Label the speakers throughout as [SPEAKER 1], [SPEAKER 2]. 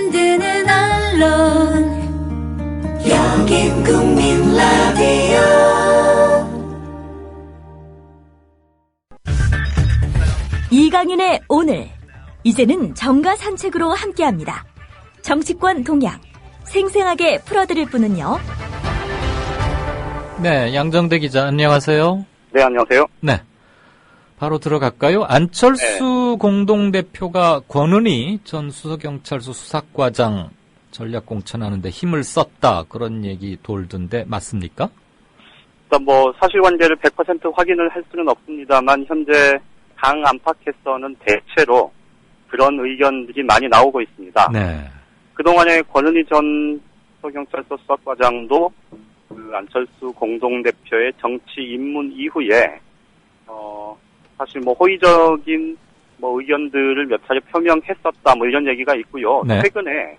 [SPEAKER 1] 만드는 언론 여긴 국민 라디오.
[SPEAKER 2] 이강윤의 오늘, 이제는 정가 산책으로 함께합니다. 정치권 동향 생생하게 풀어드릴 분은요.
[SPEAKER 3] 네, 양정대 기자 안녕하세요.
[SPEAKER 4] 네, 안녕하세요.
[SPEAKER 3] 네, 바로 들어갈까요? 안철수 공동대표가 권은희 전 수서경찰서 수사과장 전략 공천하는데 힘을 썼다, 그런 얘기 돌던데 맞습니까?
[SPEAKER 4] 일단 사실관계를 100% 확인을 할 수는 없습니다만 현재 당 안팎에서는 대체로 그런 의견들이 많이 나오고 있습니다.
[SPEAKER 3] 네.
[SPEAKER 4] 그동안에 권은희 전 서경찰서 수사과장도 그 안철수 공동대표의 정치 입문 이후에 사실 호의적인 의견들을 몇 차례 표명했었다 이런 얘기가 있고요.
[SPEAKER 3] 네.
[SPEAKER 4] 최근에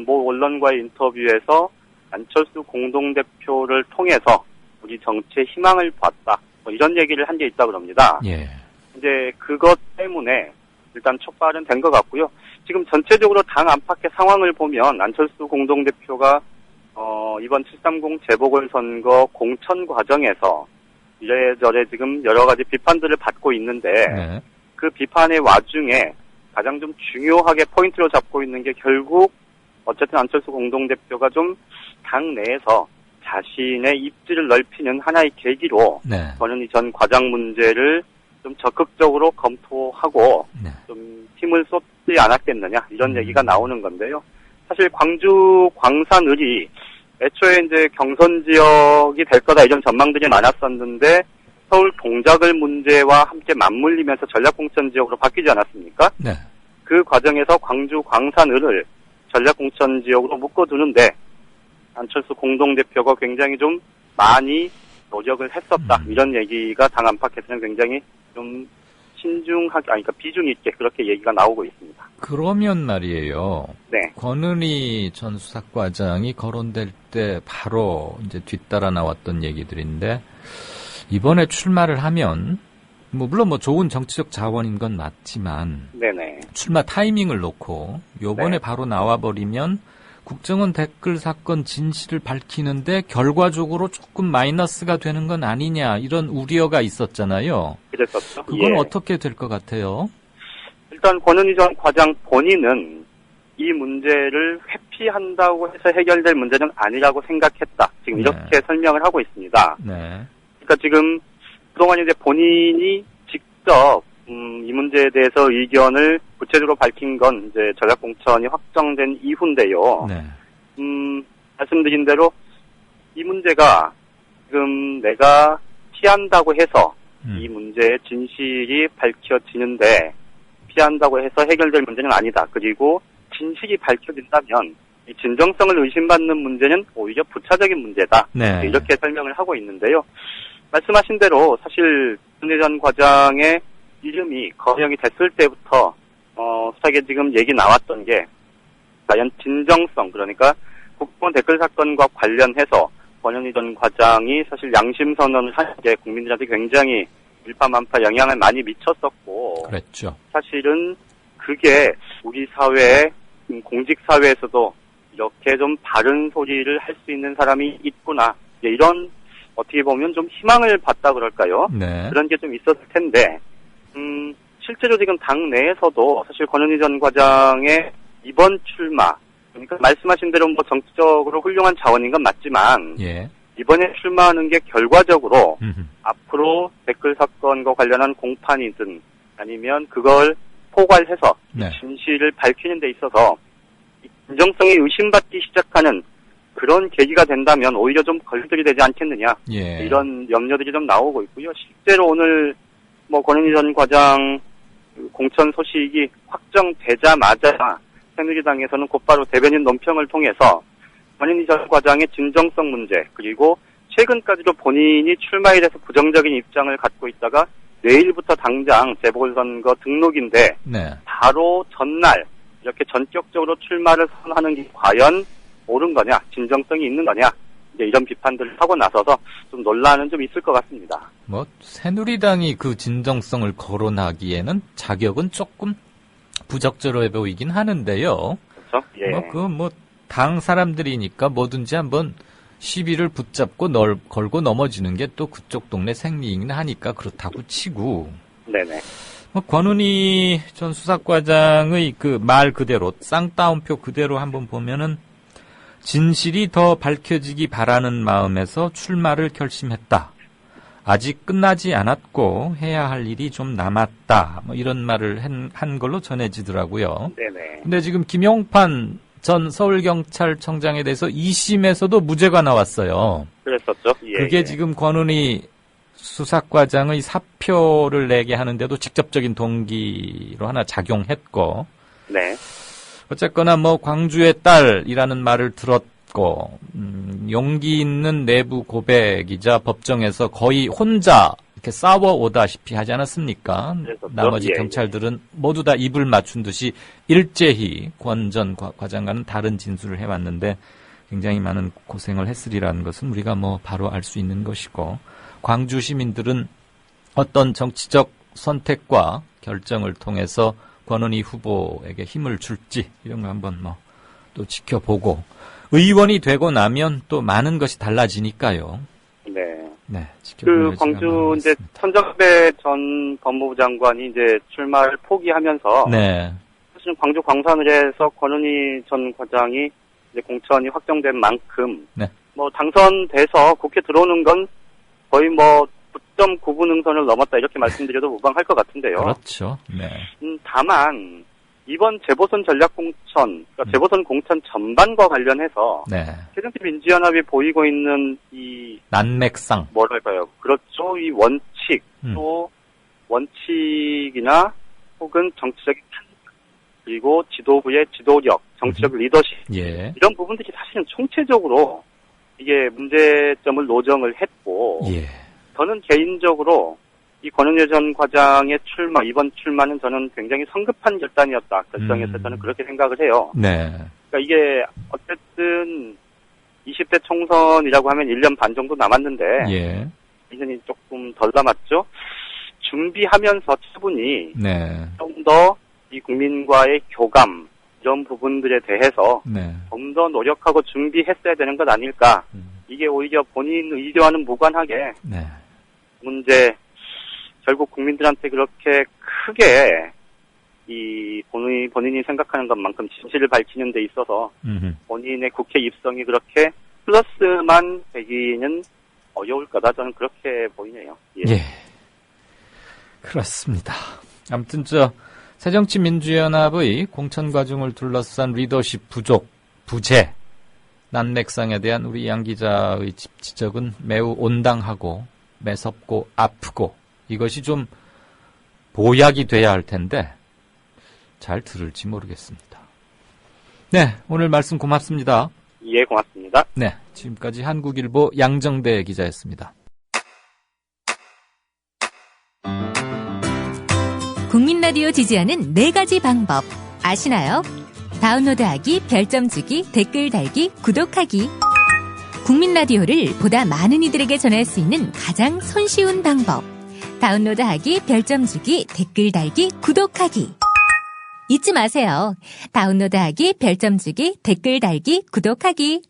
[SPEAKER 4] 언론과의 인터뷰에서 안철수 공동대표를 통해서 우리 정치의 희망을 봤다 이런 얘기를 한 게 있다고 합니다.
[SPEAKER 3] 예. 이제
[SPEAKER 4] 그것 때문에 일단 촉발은 된 것 같고요. 지금 전체적으로 당 안팎의 상황을 보면 안철수 공동대표가 이번 730 재보궐선거 공천 과정에서 이래저래 지금 여러 가지 비판들을 받고 있는데
[SPEAKER 3] 네.
[SPEAKER 4] 그 비판의 와중에 가장 좀 중요하게 포인트로 잡고 있는 게 결국 어쨌든 안철수 공동대표가 좀 당 내에서 자신의 입지를 넓히는 하나의 계기로
[SPEAKER 3] 네.
[SPEAKER 4] 권은희 전 과장 문제를 좀 적극적으로 검토하고
[SPEAKER 3] 네.
[SPEAKER 4] 좀 힘을 쏟지 않았겠느냐 이런 얘기가 나오는 건데요. 사실 광주 광산을이 애초에 이제 경선 지역이 될 거다 이런 전망들이 많았었는데 서울 동작을 문제와 함께 맞물리면서 전략공천 지역으로 바뀌지 않았습니까?
[SPEAKER 3] 네.
[SPEAKER 4] 그 과정에서 광주 광산을을 전략공천 지역으로 묶어두는데 안철수 공동대표가 굉장히 좀 많이 노력을 했었다 이런 얘기가 당 안팎에서는 굉장히 좀 신중하게, 그러니까 비중 있게 그렇게 얘기가 나오고 있습니다.
[SPEAKER 3] 그러면 말이에요.
[SPEAKER 4] 네.
[SPEAKER 3] 권은희 전 수사과장이 거론될 때 바로 이제 뒤따라 나왔던 얘기들인데, 이번에 출마를 하면, 물론 좋은 정치적 자원인 건 맞지만,
[SPEAKER 4] 네네.
[SPEAKER 3] 출마 타이밍을 놓고, 요번에
[SPEAKER 4] 네.
[SPEAKER 3] 바로 나와버리면, 국정원 댓글 사건 진실을 밝히는데 결과적으로 조금 마이너스가 되는 건 아니냐, 이런 우려가 있었잖아요.
[SPEAKER 4] 그랬었죠.
[SPEAKER 3] 그건
[SPEAKER 4] 예.
[SPEAKER 3] 어떻게 될 것 같아요?
[SPEAKER 4] 일단 권은희 전 과장 본인은 이 문제를 회피한다고 해서 해결될 문제는 아니라고 생각했다. 지금 이렇게 설명을 하고 있습니다.
[SPEAKER 3] 네.
[SPEAKER 4] 그러니까 지금 그동안 이제 본인이 직접 이 문제에 대해서 의견을 구체적으로 밝힌 건 이제 전략공천이 확정된 이후인데요.
[SPEAKER 3] 네.
[SPEAKER 4] 말씀드린 대로 이 문제가 지금 내가 피한다고 해서 이 문제의 진실이 밝혀지는데 피한다고 해서 해결될 문제는 아니다. 그리고 진실이 밝혀진다면 이 진정성을 의심받는 문제는 오히려 부차적인 문제다.
[SPEAKER 3] 네.
[SPEAKER 4] 이렇게 설명을 하고 있는데요. 말씀하신 대로 사실 권은희 전 과장의 이름이 거명이 됐을 때부터 수사에 지금 얘기 나왔던 게 과연 진정성, 그러니까 국정원 댓글 사건과 관련해서 권은희 전 과장이 사실 양심 선언을 하는 게 국민들한테 굉장히 일파만파 영향을 많이 미쳤었고,
[SPEAKER 3] 그랬죠.
[SPEAKER 4] 사실은 그게 우리 사회에 공직 사회에서도 이렇게 좀 바른 소리를 할 수 있는 사람이 있구나, 이런 어떻게 보면 좀 희망을 받다 그럴까요?
[SPEAKER 3] 네.
[SPEAKER 4] 그런 게 좀 있었을 텐데. 실제로 지금 당 내에서도 사실 권은희 전 과장의 이번 출마, 그러니까 말씀하신 대로 정치적으로 훌륭한 자원인 건 맞지만,
[SPEAKER 3] 예.
[SPEAKER 4] 이번에 출마하는 게 결과적으로 앞으로 댓글 사건과 관련한 공판이든 아니면 그걸 포괄해서
[SPEAKER 3] 네.
[SPEAKER 4] 진실을 밝히는 데 있어서 진정성이 의심받기 시작하는 그런 계기가 된다면 오히려 좀 걸들이 되지 않겠느냐,
[SPEAKER 3] 예.
[SPEAKER 4] 이런 염려들이 좀 나오고 있고요. 실제로 오늘 권은희 전 과장 공천 소식이 확정되자마자 새누리당에서는 곧바로 대변인 논평을 통해서 권은희 전 과장의 진정성 문제, 그리고 최근까지도 본인이 출마에 대해서 부정적인 입장을 갖고 있다가 내일부터 당장 재보궐선거 등록인데
[SPEAKER 3] 네.
[SPEAKER 4] 바로 전날 이렇게 전격적으로 출마를 선언하는 게 과연 옳은 거냐, 진정성이 있는 거냐, 이제 이런 비판들을 하고 나서서 좀 논란은 좀 있을 것 같습니다.
[SPEAKER 3] 새누리당이 그 진정성을 거론하기에는 자격은 조금 부적절해 보이긴 하는데요.
[SPEAKER 4] 그렇죠. 예.
[SPEAKER 3] 당 사람들이니까 뭐든지 한번 시비를 붙잡고 걸고 넘어지는 게 또 그쪽 동네 생리이긴 하니까 그렇다고 치고.
[SPEAKER 4] 네네.
[SPEAKER 3] 권은희 전 수사과장의 그 말 그대로, 쌍따옴표 그대로 한번 보면은 진실이 더 밝혀지기 바라는 마음에서 출마를 결심했다. 아직 끝나지 않았고 해야 할 일이 좀 남았다. 이런 말을 한 걸로 전해지더라고요.
[SPEAKER 4] 네네.
[SPEAKER 3] 근데 지금 김용판 전 서울경찰청장에 대해서 2심에서도 무죄가 나왔어요.
[SPEAKER 4] 그랬었죠. 예,
[SPEAKER 3] 그게
[SPEAKER 4] 예.
[SPEAKER 3] 지금 권은희 수사과장의 사표를 내게 하는데도 직접적인 동기로 하나 작용했고.
[SPEAKER 4] 네.
[SPEAKER 3] 어쨌거나 광주의 딸이라는 말을 들었고, 용기 있는 내부 고백이자 법정에서 거의 혼자 이렇게 싸워오다시피 하지 않았습니까?
[SPEAKER 4] 그랬었죠.
[SPEAKER 3] 나머지
[SPEAKER 4] 예,
[SPEAKER 3] 경찰들은 모두 다 입을 맞춘 듯이 일제히 권 전 과장과는 다른 진술을 해왔는데 굉장히 많은 고생을 했으리라는 것은 우리가 바로 알 수 있는 것이고, 광주 시민들은 어떤 정치적 선택과 결정을 통해서 권은희 후보에게 힘을 줄지 이런 거 한번 또 지켜보고, 의원이 되고 나면 또 많은 것이 달라지니까요.
[SPEAKER 4] 네.
[SPEAKER 3] 네, 지켜보는
[SPEAKER 4] 광주 이제 천정배 전 법무부 장관이 이제 출마를 포기하면서
[SPEAKER 3] 네.
[SPEAKER 4] 사실은 광주 광산을에서 권은희 전 과장이 이제 공천이 확정된 만큼
[SPEAKER 3] 네.
[SPEAKER 4] 당선돼서 국회 들어오는 건 거의 9.9분 응선을 넘었다 이렇게 말씀드려도 무방할 것 같은데요.
[SPEAKER 3] 그렇죠. 네.
[SPEAKER 4] 다만 이번 재보선 전략공천, 그러니까 재보선 공천 전반과 관련해서
[SPEAKER 3] 네.
[SPEAKER 4] 새정치민주연합이 보이고 있는 이
[SPEAKER 3] 난맥상
[SPEAKER 4] 뭐랄까요? 그렇죠. 이 원칙 또 원칙이나 혹은 정치적인 그리고 지도부의 지도력, 정치적 리더십
[SPEAKER 3] 예.
[SPEAKER 4] 이런 부분들이 사실은 총체적으로 이게 문제점을 노정을 했고
[SPEAKER 3] 예.
[SPEAKER 4] 저는 개인적으로 이 권은희 전 과장의 이번 출마는 저는 굉장히 성급한 결정에서 저는 그렇게 생각을 해요.
[SPEAKER 3] 네.
[SPEAKER 4] 그러니까 이게 어쨌든 20대 총선이라고 하면 1년 반 정도 남았는데
[SPEAKER 3] 예.
[SPEAKER 4] 이전이 조금 덜 남았죠. 준비하면서 차분히
[SPEAKER 3] 네.
[SPEAKER 4] 좀 더 이 국민과의 교감 이런 부분들에 대해서
[SPEAKER 3] 네.
[SPEAKER 4] 좀 더 노력하고 준비했어야 되는 것 아닐까. 이게 오히려 본인 의도와는 무관하게
[SPEAKER 3] 네.
[SPEAKER 4] 결국 국민들한테 그렇게 크게 이 본인이 생각하는 것만큼 진실을 밝히는 데 있어서 본인의 국회 입성이 그렇게 플러스만 되기는 어려울 거다. 저는 그렇게 보이네요. 예.
[SPEAKER 3] 예. 그렇습니다. 아무튼 새정치민주연합의 공천 과정을 둘러싼 리더십 부족, 부재, 난맥상에 대한 우리 양 기자의 지적은 매우 온당하고 매섭고 아프고 이것이 좀 보약이 돼야 할 텐데 잘 들을지 모르겠습니다. 네, 오늘 말씀 고맙습니다.
[SPEAKER 4] 예, 고맙습니다.
[SPEAKER 3] 네, 지금까지 한국일보 양정대 기자였습니다.
[SPEAKER 5] 국민 라디오 지지하는 4가지 방법 아시나요? 다운로드하기, 별점 주기, 댓글 달기, 구독하기. 국민 라디오를 보다 많은 이들에게 전할 수 있는 가장 손쉬운 방법. 다운로드하기, 별점 주기, 댓글 달기, 구독하기. 잊지 마세요. 다운로드하기, 별점 주기, 댓글 달기, 구독하기.